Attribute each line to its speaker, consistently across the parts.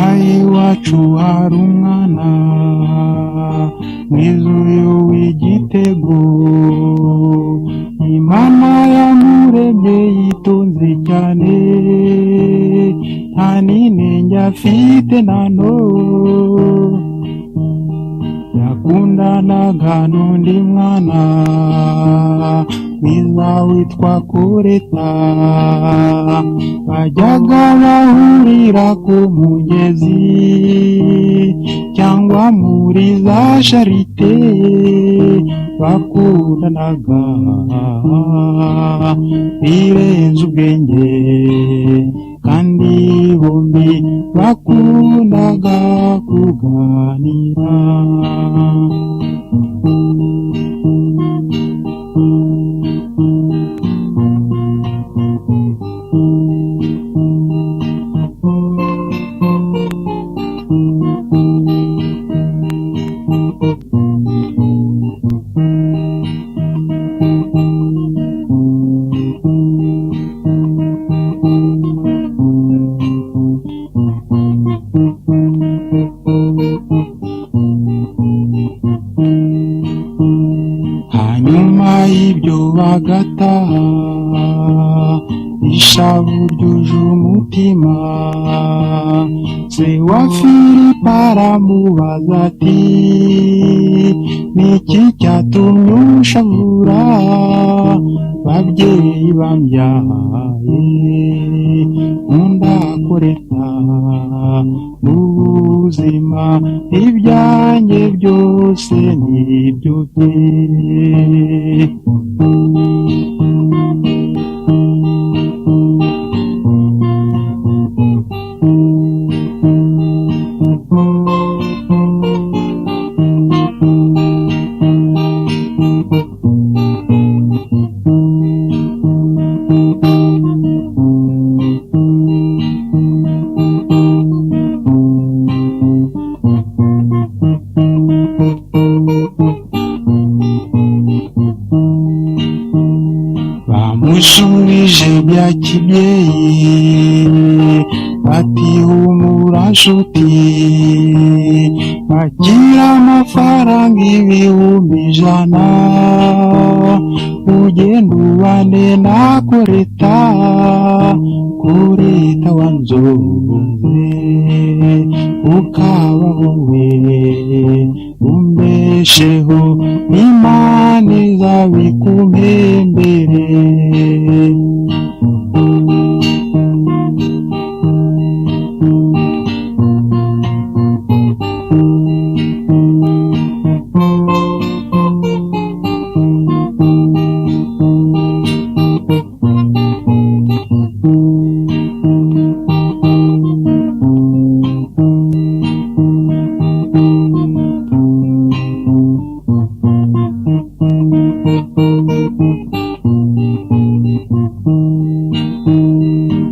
Speaker 1: iwacu hari umwana mwiza uyu w'igitego, Imana yamuremye yitonze cyane, nta n'inenge afite nano, yakundanaga n'undi mwana mwiza witwa Kureta, bajyaga bahurira ku mugezi cyangwa muri za Charite, bakundanaga birenze ubwenge, kandi bombi bakundaga kuganira. Hanyuma y'ibyo bagataha, ishavu ryuje umutima, se wa Filipo aramubaza ati, niki cyatumye ushavura babyeyi bambyaye, nkunda Kureta mu buzima, ibyanjye byose nibyo bye. Bamushubije bya kibyeyi bati humura nshuti, bakira amafaranga 1,000 ugenda ubane na Kureta, Kureta wanzonze ukaba wowe umbesheho, Imana izabikumpembere.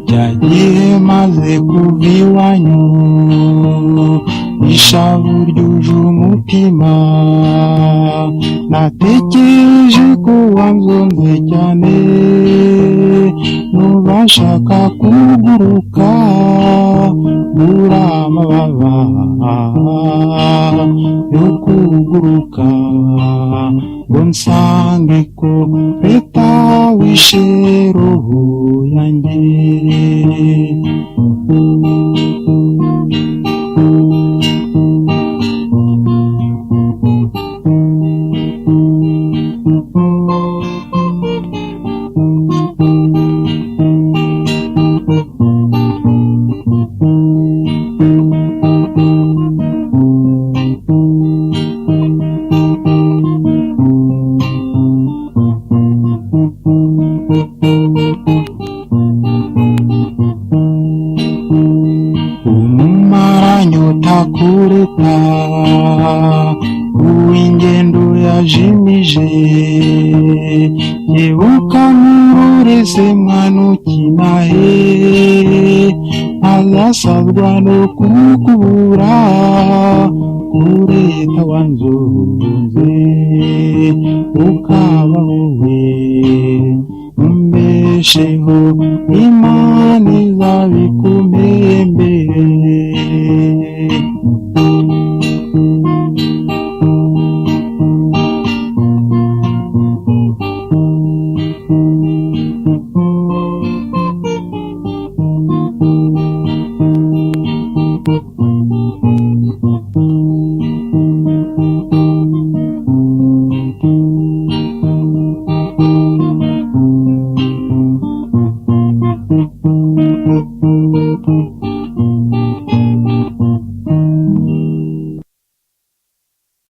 Speaker 1: Cyagiye maze kuva iwanyu, ishavu ryuje umutima, natekereje ko wanzonze cyane, nubashaka kuguruka bura amababa yo kuguruka, ngo nsange ko Kureta wishe roho yanjye. Umumaranyota Kureta uw'ingendo yajimije, yebuka mururese mwana ukina he, azasabwa no kukubura, Kureta wanzonze ukaba wowe umbesheho, Imana izabikumpembere. Thank you.